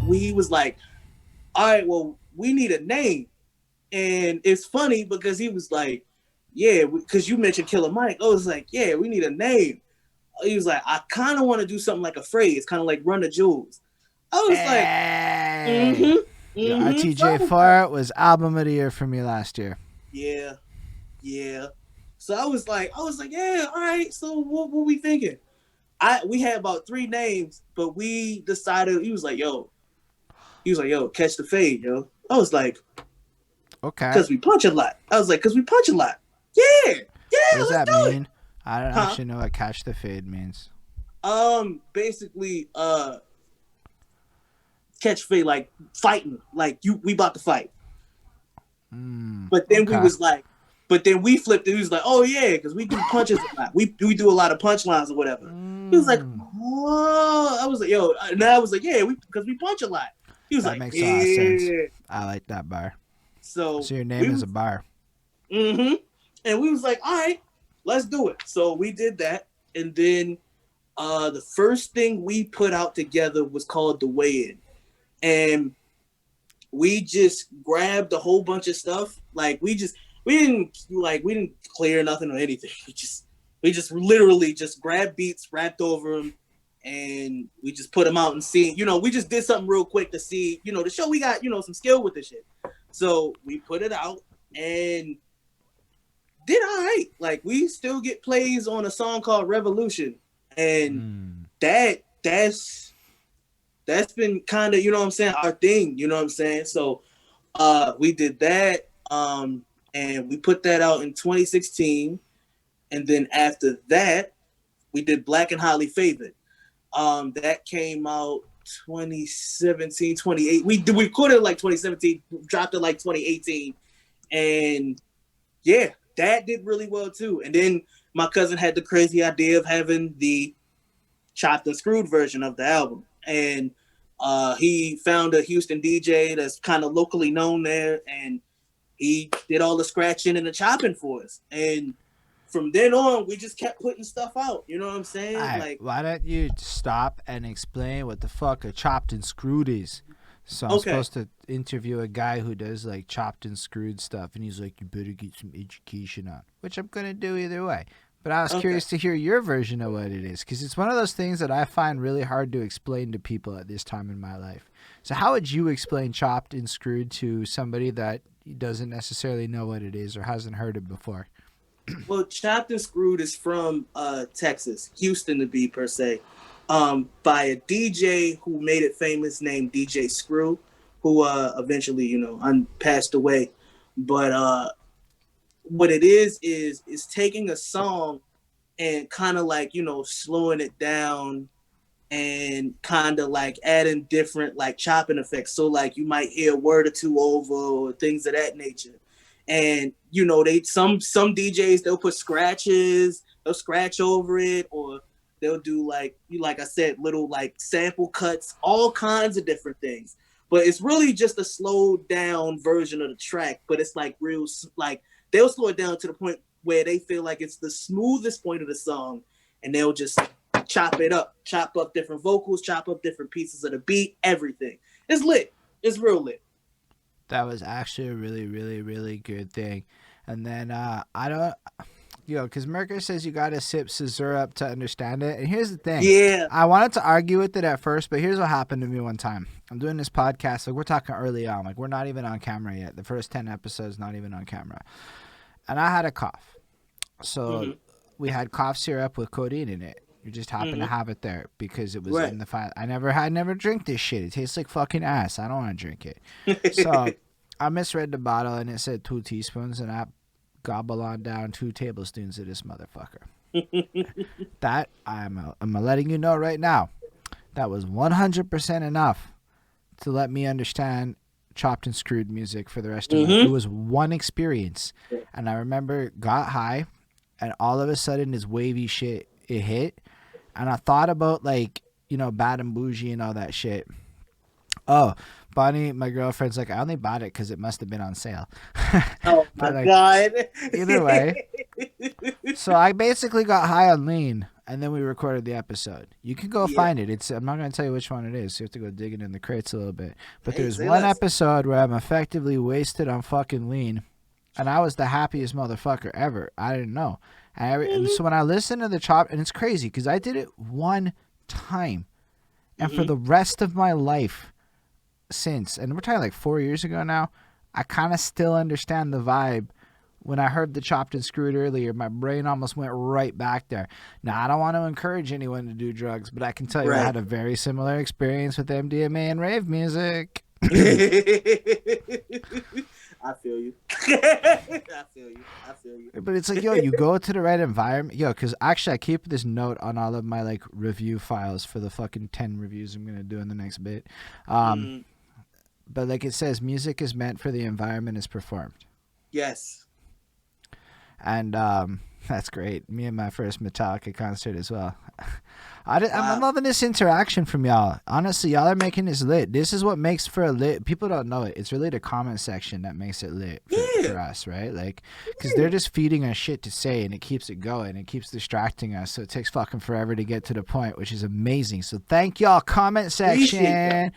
We was like, all right, well, we need a name. And it's funny because he was like, yeah, because you mentioned Killer Mike. I was like, yeah, we need a name. He was like, I kind of want to do something like a phrase, kind of like Run the Jewels. I was like, Hey, mm-hmm, your mm-hmm. So I was like, RTJ4 was album of the year for me last year. yeah, yeah. So I was like, yeah, all right. So what we thinking? We had about three names, but we decided. He was like, yo, catch the fade, yo. I was like, Okay. cause we punch a lot. I was like, cause we punch a lot. Yeah, What yeah, does let's that do it. mean? I don't Huh? actually know what catch the fade means. Basically, catch fade like fighting, like we about to fight. But then we Okay. was like, but then we flipped it. He was like, oh yeah, because we do punches a lot. We do a lot of punchlines or whatever. He was like, oh, I was like, yo, and I was like, yeah, because we punch a lot. He was That like, makes a lot of sense. yeah. I like that bar. So So your name we is a was, bar. mm-hmm, and we was like, all right, let's do it. So we did that, and then the first thing we put out together was called The Way In, and we just grabbed a whole bunch of stuff. Like we didn't clear nothing or anything. We just literally just grabbed beats, rapped over them, and we just put them out and see. We just did something real quick to see. To show we got some skill with this shit. So we put it out and did all right. Like we still get plays on a song called Revolution, and that's been kind of, what I'm saying, our thing, what I'm saying? So we did that, and we put that out in 2016, and then after that we did Black and Highly Favored. That came out 2017, 28. We recorded it like 2017, dropped it like 2018, and yeah, that did really well too. And then my cousin had the crazy idea of having the chopped and screwed version of the album. And he found a Houston DJ that's kind of locally known there, and he did all the scratching and the chopping for us. And from then on, we just kept putting stuff out. You know what I'm saying? Alright, Like, why don't you stop and explain what the fuck a chopped and screwed is? So I'm okay, supposed to interview a guy who does like chopped and screwed stuff, and he's like, "You better get some education on," which I'm gonna do either way. But I was okay, curious to hear your version of what it is, because it's one of those things that I find really hard to explain to people at this time in my life. So how would you explain chopped and screwed to somebody that doesn't necessarily know what it is or hasn't heard it before? well, Chopped and Screwed is from Texas, Houston to be per se, by a DJ who made it famous named DJ Screw, who eventually, passed away. But what it is taking a song and kind of like slowing it down and kind of like adding different like chopping effects, so like you might hear a word or two over or things of that nature. And they some DJs, they'll put scratches, they'll scratch over it, or they'll do like I said, little like sample cuts, all kinds of different things. But it's really just a slowed down version of the track, but it's like real, like they'll slow it down to the point where they feel like it's the smoothest point of the song, and they'll just chop up different vocals, chop up different pieces of the beat, everything. It's lit. It's real lit. That was actually a really, really, really good thing. And then I don't, because Merker says you got to sip scissor up to understand it. And here's the thing. Yeah. I wanted to argue with it at first, but here's what happened to me one time. I'm doing this podcast. Like, we're talking early on. Like, we're not even on camera yet. The first 10 episodes, not even on camera. And I had a cough. So Mm-hmm. we had cough syrup with codeine in it. We just happened to Mm-hmm. have it there because it was Right. in the file. I never drink this shit. It tastes like fucking ass. I don't want to drink it. So I misread the bottle and it said 2 teaspoons, and I gobble on down 2 tablespoons of this motherfucker. That I'm letting you know right now. That was 100% enough to let me understand chopped and screwed music for the rest of my life. It was one experience, and I remember got high, and all of a sudden this wavy shit it hit, and I thought about like Bad and Bougie and all that shit. Oh, Bonnie, my girlfriend's like, I only bought it because it must have been on sale. Oh my But like, god. either way, so I basically got high on lean, and then we recorded the episode. You can go find it. I'm not going to tell you which one it is. So you have to go digging in the crates a little bit. But there's one episode where I'm effectively wasted on fucking lean, and I was the happiest motherfucker ever. I didn't know. And so when I listen to the chop, and it's crazy because I did it one time, and for the rest of my life since, and we're talking like 4 years ago now, I kind of still understand the vibe. When I heard the chopped and screwed earlier, my brain almost went right back there. Now, I don't want to encourage anyone to do drugs, but I can tell you I had a very similar experience with MDMA and rave music. I feel you. I feel you. But it's like, yo, you go to the right environment. Yo, because actually I keep this note on all of my like review files for the fucking 10 reviews I'm going to do in the next bit. But like it says, music is meant for the environment it's performed. Yes. And that's great. Me and my first Metallica concert as well. I'm loving this interaction from y'all. Honestly, y'all are making this lit. This is what makes for a lit. People don't know it. It's really the comment section that makes it lit for us, right? Like, because they're just feeding us shit to say, and it keeps it going. It keeps distracting us, so it takes fucking forever to get to the point, which is amazing. So thank y'all, comment section.